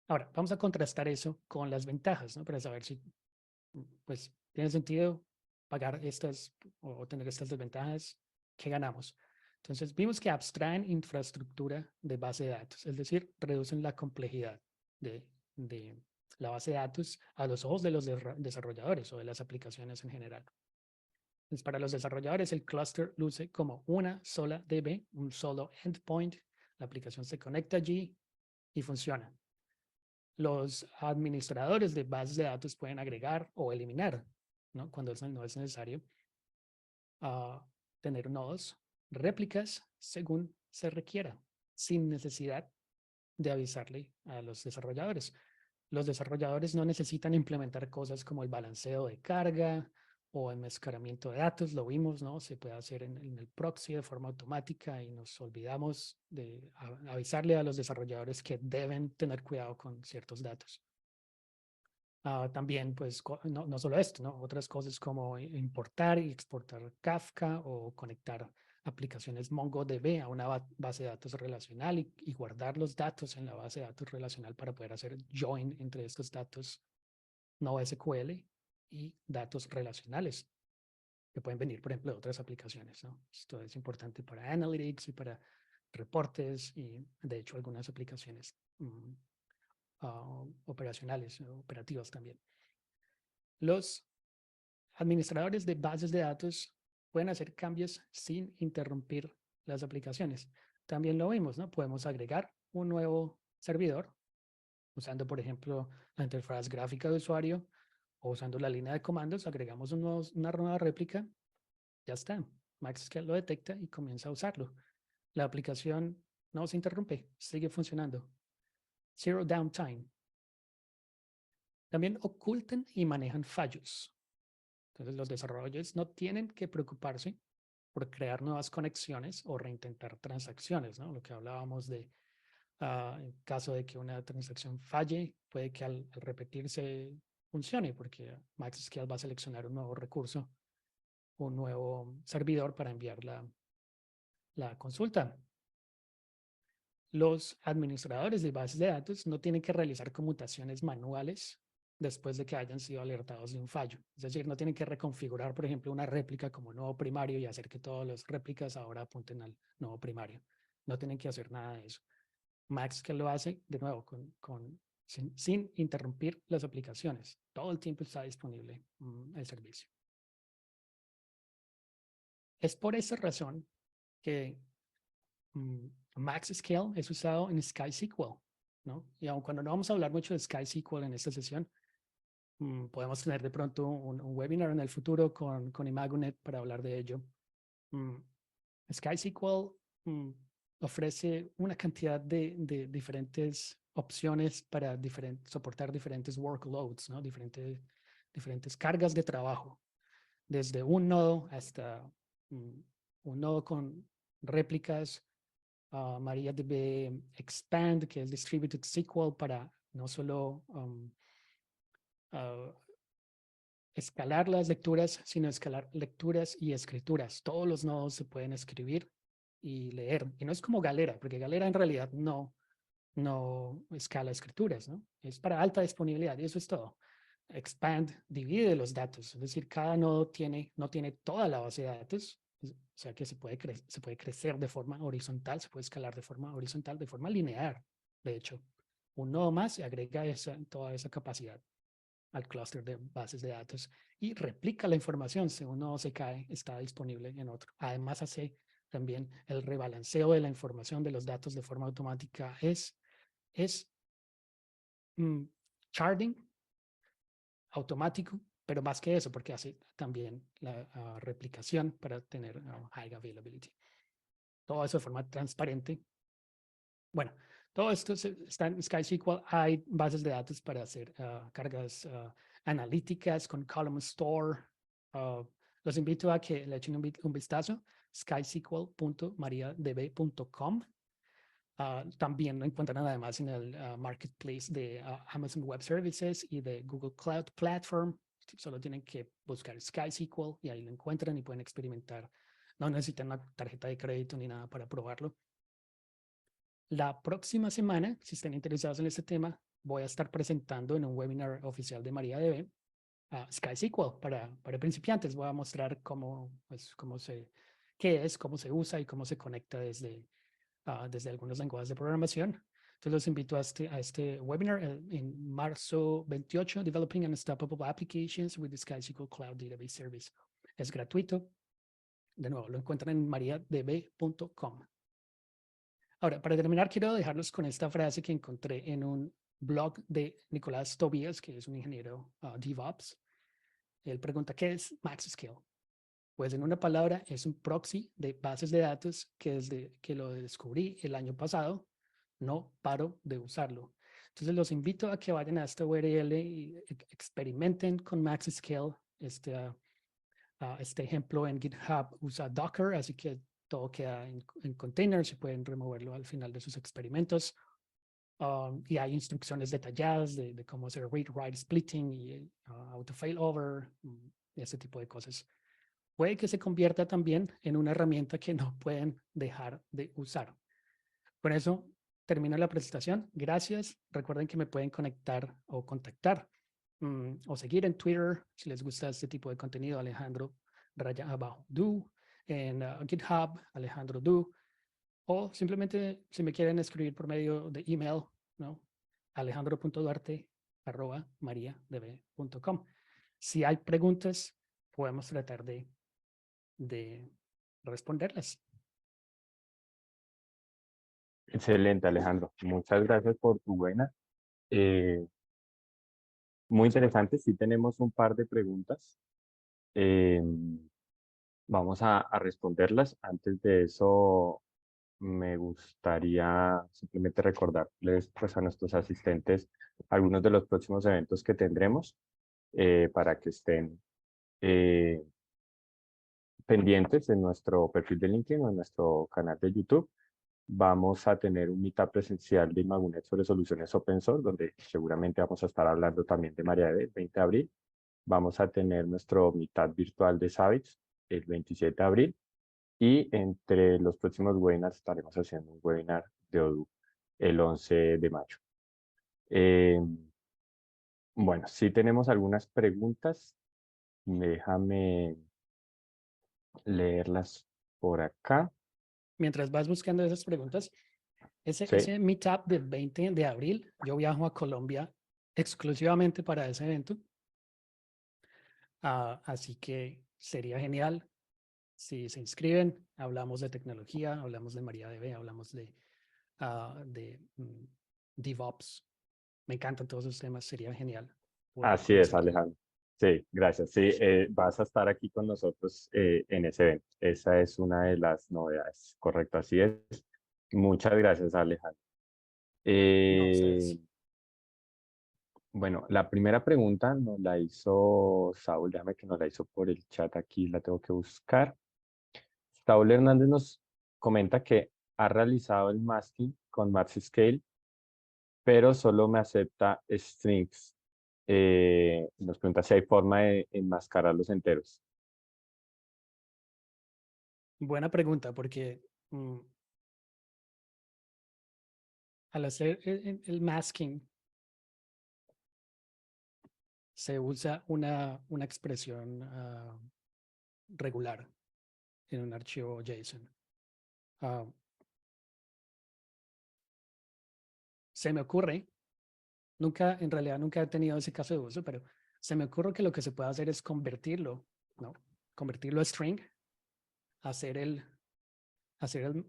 Ahora, vamos a contrastar eso con las ventajas, ¿no? Para saber si pues tiene sentido pagar estas o tener estas desventajas. ¿Qué ganamos? Entonces, vimos que abstraen infraestructura de base de datos, es decir, reducen la complejidad de la base de datos a los ojos de los desarrolladores o de las aplicaciones en general. Entonces, para los desarrolladores, el cluster luce como una sola DB, un solo endpoint. La aplicación se conecta allí y funciona. Los administradores de bases de datos pueden agregar o eliminar, ¿no? Cuando no es necesario, tener nodos, réplicas según se requiera, sin necesidad de avisarle a los desarrolladores. Los desarrolladores no necesitan implementar cosas como el balanceo de carga o enmascaramiento de datos, lo vimos, ¿no? Se puede hacer en el proxy de forma automática y nos olvidamos de avisarle a los desarrolladores que deben tener cuidado con ciertos datos. También, pues, no solo esto, ¿no? Otras cosas como importar y exportar Kafka o conectar aplicaciones MongoDB a una base de datos relacional y guardar los datos en la base de datos relacional para poder hacer join entre estos datos no SQL y datos relacionales que pueden venir, por ejemplo, de otras aplicaciones, ¿no? Esto es importante para Analytics y para reportes y, de hecho, algunas aplicaciones operacionales, operativas también. Los administradores de bases de datos pueden hacer cambios sin interrumpir las aplicaciones. También lo vimos, ¿no? Podemos agregar un nuevo servidor usando, por ejemplo, la interfaz gráfica de usuario o usando la línea de comandos, agregamos una nueva réplica, ya está. MaxScale lo detecta y comienza a usarlo. La aplicación no se interrumpe, sigue funcionando. Zero downtime. También ocultan y manejan fallos. Entonces, los desarrolladores no tienen que preocuparse por crear nuevas conexiones o reintentar transacciones, ¿no? Lo que hablábamos de, en caso de que una transacción falle, puede que al repetirse funcione, porque MaxScale va a seleccionar un nuevo recurso, un nuevo servidor para enviar la consulta. Los administradores de bases de datos no tienen que realizar conmutaciones manuales después de que hayan sido alertados de un fallo. Es decir, no tienen que reconfigurar, por ejemplo, una réplica como nuevo primario y hacer que todas las réplicas ahora apunten al nuevo primario. No tienen que hacer nada de eso. MaxScale lo hace, de nuevo, sin interrumpir las aplicaciones. Todo el tiempo está disponible el servicio. Es por esa razón que MaxScale es usado en SkySQL, ¿no? Y aun cuando no vamos a hablar mucho de SkySQL en esta sesión, podemos tener de pronto un webinar en el futuro con Imagonet para hablar de ello. SkySQL ofrece una cantidad de diferentes opciones para soportar diferentes workloads, ¿no? Diferentes cargas de trabajo, desde un nodo hasta un nodo con réplicas, MariaDB Expand, que es Distributed SQL para no solo ah, escalar las lecturas, sino escalar lecturas y escrituras. Todos los nodos se pueden escribir y leer. Y no es como Galera, porque Galera en realidad no escala escrituras, ¿no? Es para alta disponibilidad y eso es todo. Expand divide los datos, es decir, cada nodo no tiene toda la base de datos, o sea que se puede crecer de forma horizontal, se puede escalar de forma horizontal, de forma lineal. De hecho, un nodo más se agrega toda esa capacidad al clúster de bases de datos y replica la información. Si uno se cae, está disponible en otro. Además, hace también el rebalanceo de la información de los datos de forma automática. Es sharding automático, pero más que eso, porque hace también la replicación para tener high availability. Todo eso de forma transparente. Bueno, todo esto está en SkySQL. Hay bases de datos para hacer cargas analíticas con Column Store. Los invito a que le echen un vistazo. skysql.mariadb.com. También lo encuentran además en el marketplace de Amazon Web Services y de Google Cloud Platform. Solo tienen que buscar SkySQL y ahí lo encuentran y pueden experimentar. No necesitan una tarjeta de crédito ni nada para probarlo. La próxima semana, si están interesados en este tema, voy a estar presentando en un webinar oficial de MariaDB SkySQL para principiantes. Voy a mostrar qué es, cómo se usa y cómo se conecta desde algunos lenguajes de programación. Entonces los invito a este webinar en marzo 28, Developing Unstoppable Applications with the SkySQL Cloud Database Service. Es gratuito. De nuevo, lo encuentran en mariadb.com. Ahora, para terminar, quiero dejarlos con esta frase que encontré en un blog de Nicolás Tobias, que es un ingeniero DevOps. Él pregunta, ¿qué es MaxScale? Pues en una palabra, es un proxy de bases de datos que desde que lo descubrí el año pasado, no paro de usarlo. Entonces los invito a que vayan a esta URL y experimenten con MaxScale. Este ejemplo en GitHub usa Docker, así que todo queda en containers y pueden removerlo al final de sus experimentos. Y hay instrucciones detalladas de cómo hacer read, write, splitting y auto failover, ese tipo de cosas. Puede que se convierta también en una herramienta que no pueden dejar de usar. Con eso termino la presentación. Gracias. Recuerden que me pueden conectar o contactar o seguir en Twitter si les gusta este tipo de contenido. Alejandro _Du, en GitHub, Alejandro Du, o simplemente si me quieren escribir por medio de email, ¿no? alejandro.duarte@mariadb.com. Si hay preguntas, podemos tratar de responderlas. Excelente, Alejandro. Muchas gracias por tu buena. Muy interesante. Sí tenemos un par de preguntas. Vamos a responderlas. Antes de eso, me gustaría simplemente recordarles pues, a nuestros asistentes algunos de los próximos eventos que tendremos para que estén pendientes en nuestro perfil de LinkedIn o en nuestro canal de YouTube. Vamos a tener un meetup presencial de Imagunet sobre soluciones open source, donde seguramente vamos a estar hablando también de MariaDB el 20 de abril. Vamos a tener nuestro meetup virtual de Savage el 27 de abril. Y entre los próximos webinars estaremos haciendo un webinar de Odoo el 11 de mayo. Bueno, sí tenemos algunas preguntas. Déjame leerlas por acá. Mientras vas buscando esas preguntas, Sí. ese meetup del 20 de abril, yo viajo a Colombia exclusivamente para ese evento. Así que sería genial si se inscriben. Hablamos de tecnología, hablamos de MariaDB, hablamos de DevOps. Me encantan todos esos temas, sería genial poder Así es, conocerlo. Alejandro. Sí, gracias. Sí, vas a estar aquí con nosotros en ese evento. Esa es una de las novedades. Correcto, así es. Muchas gracias, Alejandro. No, ustedes. Bueno, la primera pregunta nos la hizo Saúl, déjame que nos la hizo por el chat aquí, la tengo que buscar. Saúl Hernández nos comenta que ha realizado el masking con MaxScale, pero solo me acepta strings. Nos pregunta si hay forma de enmascarar los enteros. Buena pregunta, porque al hacer el masking se usa una expresión regular en un archivo JSON. Ah, se me ocurre, en realidad nunca he tenido ese caso de uso, pero se me ocurre que lo que se puede hacer es convertirlo, ¿no? Convertirlo a string, hacer el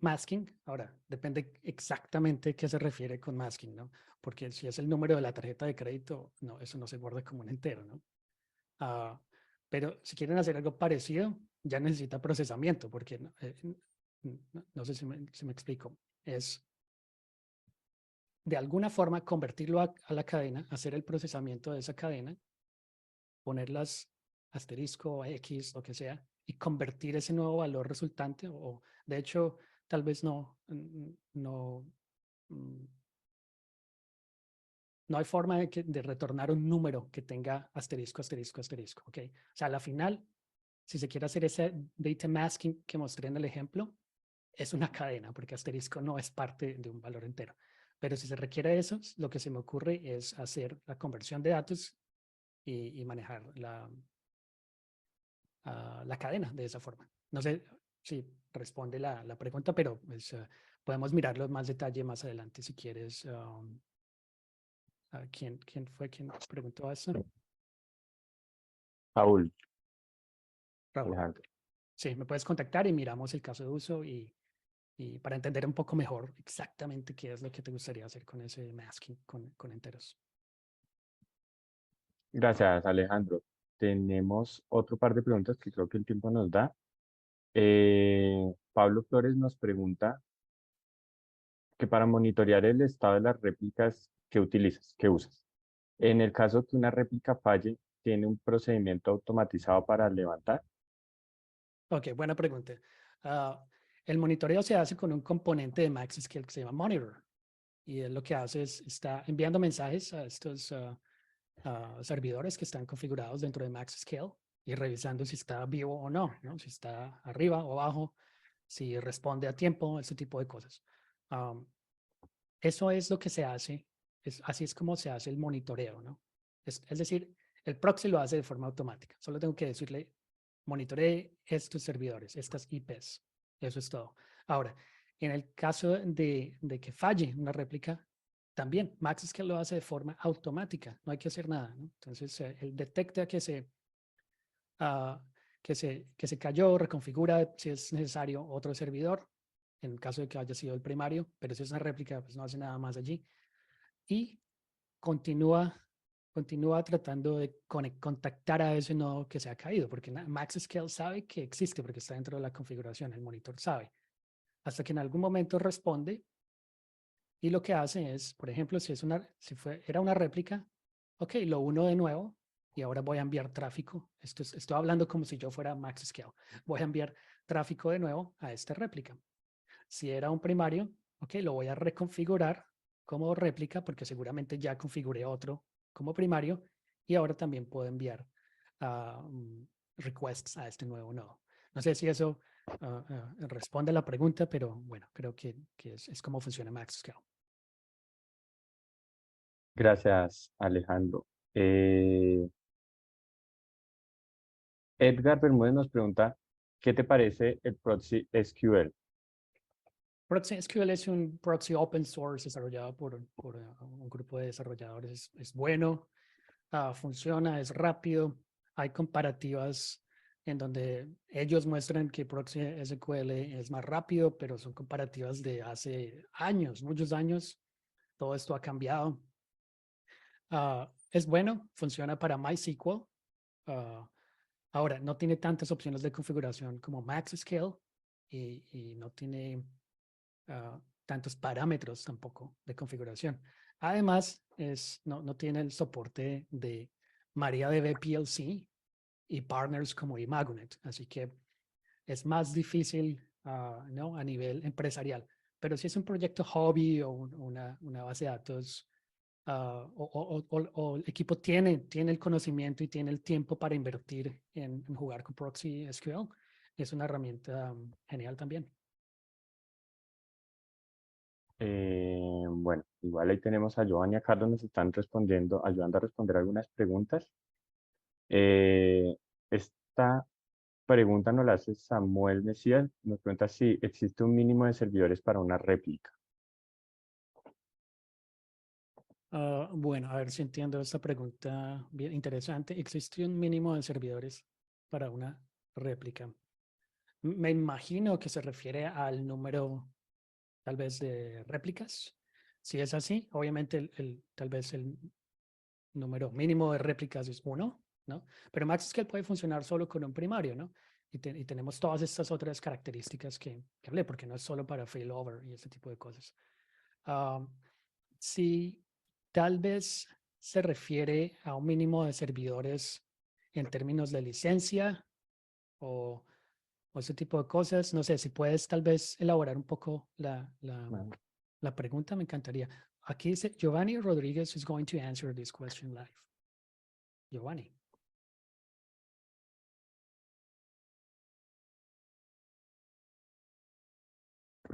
masking. Ahora, depende exactamente qué se refiere con masking, ¿no? Porque si es el número de la tarjeta de crédito, no, eso no se guarda como un entero, ¿no? Ah, pero si quieren hacer algo parecido, ya necesita procesamiento, porque no sé si me explico. Es de alguna forma convertirlo a la cadena, hacer el procesamiento de esa cadena, ponerlas asterisco, X, lo que sea, y convertir ese nuevo valor resultante, o de hecho, tal vez no, mm, no hay forma de retornar un número que tenga asterisco, asterisco, asterisco, ¿ok? O sea, a la final, si se quiere hacer ese data masking que mostré en el ejemplo, es una cadena, porque asterisco no es parte de un valor entero. Pero si se requiere eso, lo que se me ocurre es hacer la conversión de datos y manejar la cadena de esa forma. No sé si responde la pregunta, pero pues, podemos mirarlo en más detalle más adelante si quieres. ¿Quién fue quien preguntó eso? Saúl, Raúl. Alejandro. Sí, me puedes contactar y miramos el caso de uso y para entender un poco mejor exactamente qué es lo que te gustaría hacer con ese masking con enteros. Gracias, Alejandro. Tenemos otro par de preguntas que creo que el tiempo nos da. Pablo Flores nos pregunta que para monitorear el estado de las réplicas que utilizas, que usas. En el caso que una réplica falle, ¿tiene un procedimiento automatizado para levantar? Ok, buena pregunta. Ah, el monitoreo se hace con un componente de MaxScale que se llama Monitor. Y él lo que hace es, está enviando mensajes a estos servidores que están configurados dentro de MaxScale y revisando si está vivo o no, ¿no? Si está arriba o abajo, si responde a tiempo, ese tipo de cosas. Eso es lo que se hace, así es como se hace el monitoreo, ¿no? Es decir, el proxy lo hace de forma automática. Solo tengo que decirle, monitoree estos servidores, estas IPs. Eso es todo. Ahora, en el caso de que falle una réplica, también MaxScale lo hace de forma automática. No hay que hacer nada, ¿no? Entonces, él detecta ah, que se cayó, reconfigura si es necesario otro servidor, en el caso de que haya sido el primario, pero si es una réplica, pues no hace nada más allí. Y continúa, continúa tratando de contactar a ese nodo que se ha caído, porque MaxScale sabe que existe porque está dentro de la configuración, el monitor sabe, hasta que en algún momento responde y lo que hace es, por ejemplo, era una réplica, ok, lo uno de nuevo y ahora voy a enviar tráfico. Estoy hablando como si yo fuera MaxScale. Voy a enviar tráfico de nuevo a esta réplica. Si era un primario, ok, lo voy a reconfigurar como réplica porque seguramente ya configuré otro como primario y ahora también puedo enviar requests a este nuevo nodo. No sé si eso responde a la pregunta, pero bueno, creo que es como funciona MaxScale. Gracias, Alejandro. Edgar Bermúdez nos pregunta, ¿qué te parece el Proxy SQL? Proxy SQL es un proxy open source desarrollado por un grupo de desarrolladores. Es bueno, funciona, es rápido. Hay comparativas en donde ellos muestran que Proxy SQL es más rápido, pero son comparativas de hace años, muchos años. Todo esto ha cambiado. Es bueno, funciona para MySQL. Ah, Ahora, no tiene tantas opciones de configuración como MaxScale y no tiene tantos parámetros tampoco de configuración. Además, no tiene el soporte de MariaDB PLC y partners como Imagonet. Así que es más difícil, ¿no? A nivel empresarial. Pero si es un proyecto hobby o una base de datos, o el equipo tiene el conocimiento y tiene el tiempo para invertir en jugar con Proxy SQL, es una herramienta genial también. Bueno, igual ahí tenemos a Giovanni y a Carlos, nos están respondiendo, ayudando a responder algunas preguntas. Esta pregunta nos la hace Samuel Mesías, nos pregunta si existe un mínimo de servidores para una réplica. Bueno, a ver si entiendo esta pregunta bien interesante. ¿Existe un mínimo de servidores para una réplica? Me imagino que se refiere al número, tal vez, de réplicas. Si es así, obviamente tal vez el número mínimo de réplicas es 1, ¿no? Pero MaxScale puede funcionar solo con un primario, ¿no? Y tenemos todas estas otras características que hablé, porque no es solo para failover y ese tipo de cosas. Si tal vez se refiere a un mínimo de servidores en términos de licencia o ese tipo de cosas, no sé, si puedes tal vez elaborar un poco Bueno, la pregunta, me encantaría. Aquí dice, Giovanni Rodriguez is going to answer this question live. Giovanni.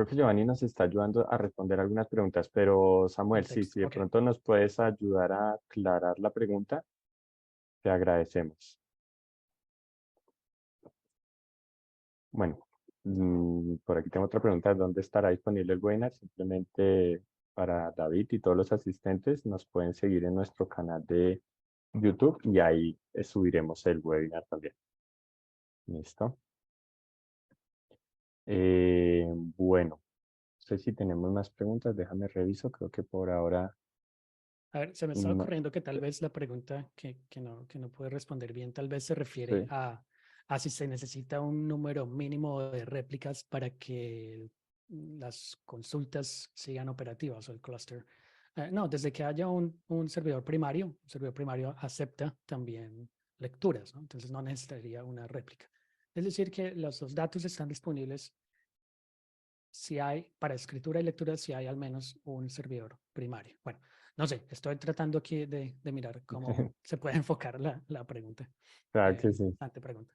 creo que Giovanni nos está ayudando a responder algunas preguntas, pero Samuel, sí, Contexto. si de Ok. pronto nos puedes ayudar a aclarar la pregunta, te agradecemos. Bueno, por aquí tengo otra pregunta. ¿Dónde estará disponible el webinar? Simplemente para David y todos los asistentes nos pueden seguir en nuestro canal de YouTube y ahí subiremos el webinar también. ¿Listo? Bueno, no sé si tenemos más preguntas. Déjame reviso. Creo que por ahora A ver, se me está no. ocurriendo que tal vez la pregunta que no puede responder bien, tal vez se refiere Sí. a si se necesita un número mínimo de réplicas para que las consultas sigan operativas o el clúster. No, desde que haya un servidor primario acepta también lecturas, ¿no? Entonces no necesitaría una réplica. Es decir, que los datos están disponibles si hay, para escritura y lectura, si hay al menos un servidor primario. Bueno, no sé, estoy tratando aquí de mirar cómo se puede enfocar la pregunta. Claro que sí. Interesante pregunta.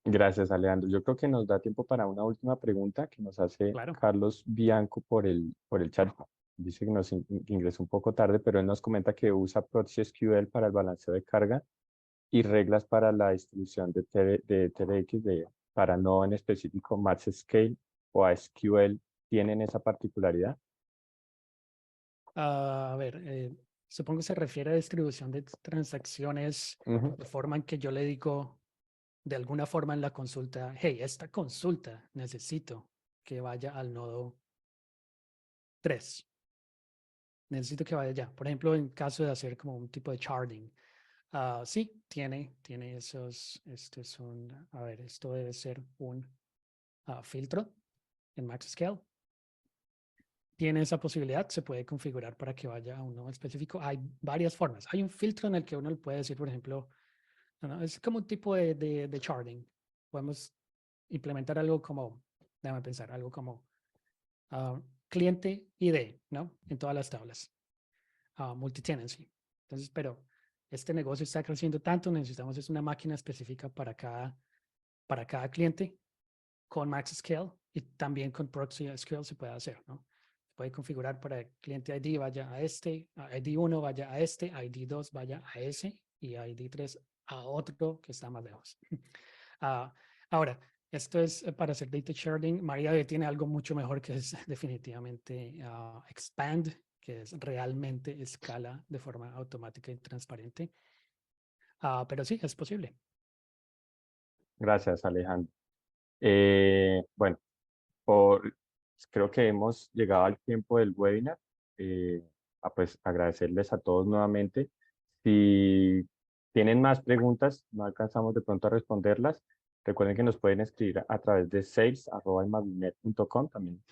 Gracias, Alejandro. Yo creo que nos da tiempo para una última pregunta que nos hace Claro. Carlos Bianco por el chat. Dice que nos ingresó un poco tarde, pero él nos comenta que usa Proxy SQL para el balanceo de carga y reglas para la distribución de TRX para no en específico MaxScale o SQL. ¿Tienen esa particularidad? A ver, supongo que se refiere a distribución de transacciones Ujú. de forma en que yo le digo de alguna forma en la consulta, hey, esta consulta necesito que vaya al nodo 3. Necesito que vaya allá. Por ejemplo, en caso de hacer como un tipo de sharding. Sí, tiene esos, este es un, a ver, esto debe ser un filtro en MaxScale. Tiene esa posibilidad, se puede configurar para que vaya a un nodo específico. Hay varias formas. Hay un filtro en el que uno le puede decir, por ejemplo, no, es como un tipo de sharding. Podemos implementar algo como, déjame pensar, algo como cliente ID, ¿no? En todas las tablas. Multi-tenancy. Entonces, pero este negocio está creciendo tanto, necesitamos es una máquina específica para cada cliente con MaxScale y también con Proxy SQL se puede hacer, ¿no? Se puede configurar para el cliente ID vaya a este, ID 1 vaya a este, ID 2 vaya a ese y ID 3 a otro que está más lejos. Ahora, esto es para hacer data sharing. MariaDB tiene algo mucho mejor que es definitivamente Expand, que es realmente escala de forma automática y transparente. Pero sí, es posible. Gracias, Alejandro. Bueno, creo que hemos llegado al tiempo del webinar. Pues agradecerles a todos nuevamente. Si tienen más preguntas, no alcanzamos de pronto a responderlas. Recuerden que nos pueden escribir a través de sales@imaginet.com también,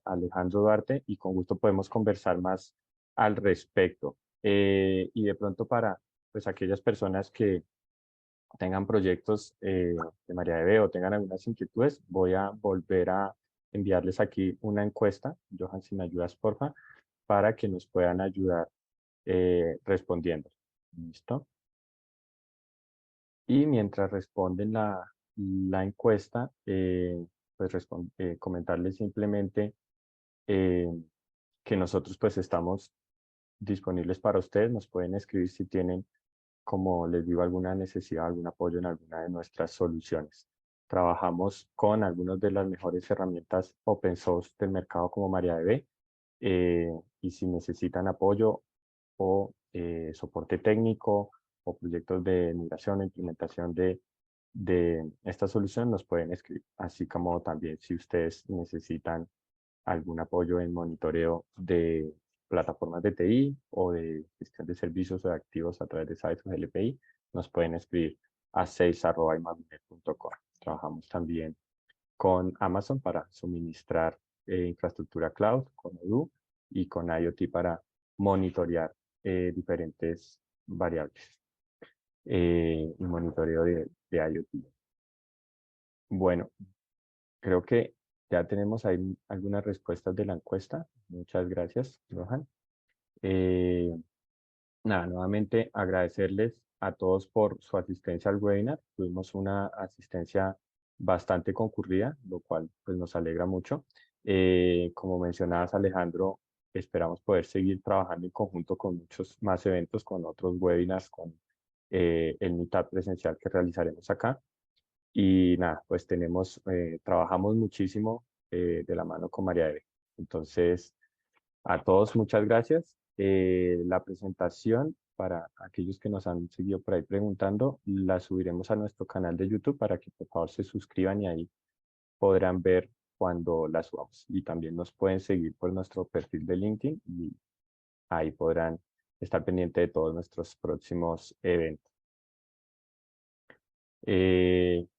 Alejandro Duarte, y con gusto podemos conversar más al respecto. Y de pronto para pues aquellas personas que tengan proyectos de MariaDB o tengan algunas inquietudes, voy a volver a enviarles aquí una encuesta. Johan, si me ayudas, porfa, para que nos puedan ayudar respondiendo. ¿Listo? Y mientras responden la encuesta, pues comentarles simplemente que nosotros pues estamos disponibles para ustedes. Nos pueden escribir si tienen, como les digo, alguna necesidad, algún apoyo en alguna de nuestras soluciones. Trabajamos con algunas de las mejores herramientas open source del mercado como MariaDB, y si necesitan apoyo o soporte técnico o proyectos de migración o implementación de esta solución, nos pueden escribir, así como también si ustedes necesitan algún apoyo en monitoreo de plataformas de TI o de gestión de servicios o de activos a través de sites o LPI, nos pueden escribir a 6@imaginet.com. Trabajamos también con Amazon para suministrar infraestructura cloud, con Odoo y con IoT para monitorear diferentes variables y monitoreo de IoT. Bueno, creo que ya tenemos ahí algunas respuestas de la encuesta. Muchas gracias, Johan. Nada, nuevamente agradecerles a todos por su asistencia al webinar. Tuvimos una asistencia bastante concurrida, lo cual pues, nos alegra mucho. Como mencionabas, Alejandro, esperamos poder seguir trabajando en conjunto con muchos más eventos, con otros webinars, con el Meetup presencial que realizaremos acá. Y nada, pues trabajamos muchísimo de la mano con MariaDB. Entonces, a todos muchas gracias. La presentación, para aquellos que nos han seguido por ahí preguntando, la subiremos a nuestro canal de YouTube para que por favor se suscriban y ahí podrán ver cuando la subamos. Y también nos pueden seguir por nuestro perfil de LinkedIn y ahí podrán estar pendientes de todos nuestros próximos eventos.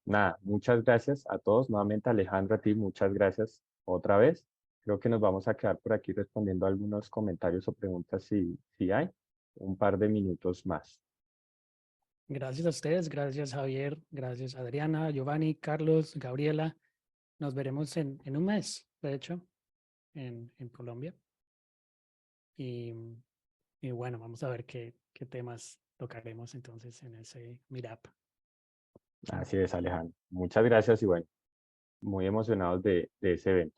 Nada, muchas gracias a todos. Nuevamente, Alejandro, a ti, muchas gracias otra vez. Creo que nos vamos a quedar por aquí respondiendo a algunos comentarios o preguntas si hay. Un par de minutos más. Gracias a ustedes, gracias Javier, gracias Adriana, Giovanni, Carlos, Gabriela. Nos veremos en un mes, de hecho, en Colombia. Y, y bueno, vamos a ver qué temas tocaremos entonces en ese meetup. Así es, Alejandro. Muchas gracias y bueno, muy emocionados de ese evento.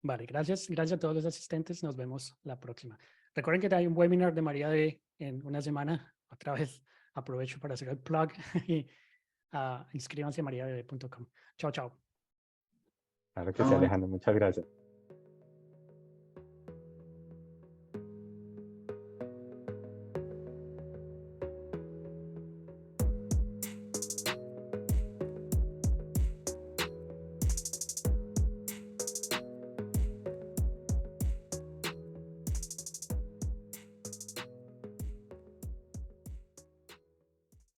Vale, gracias. Gracias a todos los asistentes. Nos vemos la próxima. Recuerden que hay un webinar de MariaDB en una semana. Otra vez aprovecho para hacer el plug y inscríbanse a mariadb.com. Chao, chao. Claro que sí, Alejandro. Muchas gracias.